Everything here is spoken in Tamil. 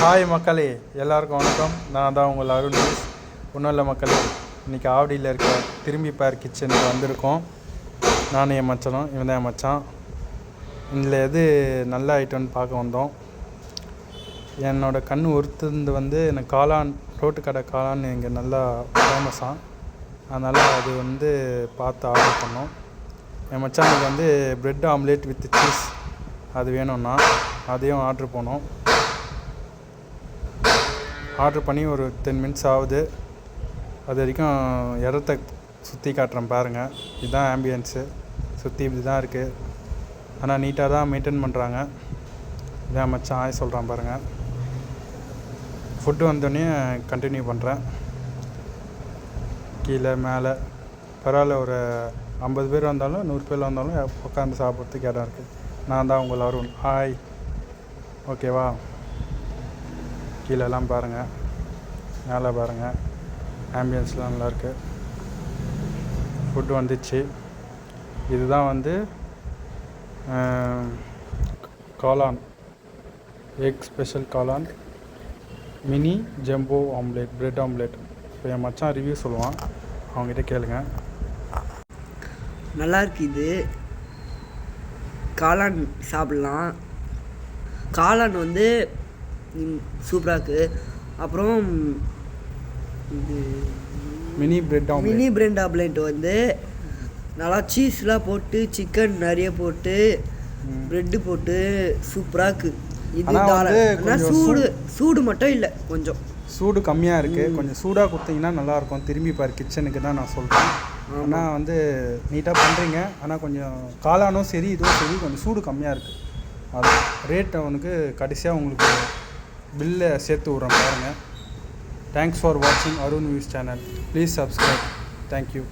ஹாய் மக்களே, எல்லாருக்கும் வணக்கம். நான் தான் உங்கள் அருண். ஒன்றும் இல்லை மக்களே, இன்றைக்கி ஆவடியில் இருக்க திரும்பி பார் கிச்சனுக்கு வந்திருக்கோம். நானும் என் மச்சனும், இவன் தான் என் மச்சான். இதில் எது நல்ல ஐட்டம்னு பார்க்க வந்தோம். என்னோடய கண் ஒருத்தந்து வந்து எனக்கு காளான், ரோட்டு கடை காளான் இங்கே நல்லா ஃபேமஸாக, அதனால் அது வந்து பார்த்து ஆர்டர் பண்ணோம். என் மச்சானுக்கு வந்து ப்ரெட் ஆம்லேட் வித் சீஸ் அது வேணும்னா அதையும் ஆர்டர் பண்ணோம். ஆர்டர் பண்ணி ஒரு 10 மினிட்ஸ் ஆகுது. அது வரைக்கும் இடத்த சுற்றி காட்டுறேன் பாருங்கள். இதுதான் ஆம்பியன்ஸு, சுற்றி இப்படி தான் இருக்குது. ஆனால் நீட்டாக தான் மெயின்டைன் பண்ணுறாங்க. இதான் மச்சான் ஆய் சொல்கிறான் பாருங்கள். ஃபுட்டு வந்தோடனே கண்டினியூ பண்ணுறேன். கீழே மேலே பரவாயில்ல, ஒரு 50 பேர் வந்தாலும் 100 பேர் வந்தாலும் உட்காந்து சாப்பிட்றதுக்கு இடம் இருக்குது. நான் தான் உங்கள் அருண். ஹாய், ஓகேவா? கீழெல்லாம் பாருங்கள், மேலே பாருங்கள், ஆம்பியன்ஸ்லாம் நல்லாயிருக்கு. ஃபுட்டு வந்துச்சு. இதுதான் வந்து காளான், எக் ஸ்பெஷல் காளான் mini jumbo omelette, bread omelette. இப்போ என் மச்சான் ரிவ்யூ சொல்லுவான், அவங்ககிட்ட கேளுங்க. நல்லாயிருக்கு. இது காளான் சாப்பிட்லாம். காளான் வந்து சூப்பராக இருக்குது. அப்புறம் இது மினி பிரெட் ஆம்லேட் வந்து நல்லா சீஸ்லாம் போட்டு, சிக்கன் நிறைய போட்டு, ப்ரெட்டு போட்டு சூப்பராக இருக்குது. இது சூடு மட்டும் இல்லை, கொஞ்சம் சூடு கம்மியாக இருக்குது. கொஞ்சம் சூடாக கொடுத்தீங்கன்னா நல்லாயிருக்கும். திரும்பி பார் கிச்சனுக்கு தான் நான் சொல்கிறேன். ஆனால் வந்து நீட்டாக பண்ணுறீங்க. ஆனால் கொஞ்சம் காளானும் சரி இதுவும் சரி கொஞ்சம் சூடு கம்மியாக இருக்குது. அது ரேட் அவனுக்கு கடைசியாக உங்களுக்கு பில்லை சேர்த்து விட்றேன் பாருங்கள். தேங்க்ஸ் ஃபார் வாட்சிங் Arun views channel. Please subscribe. Thank you.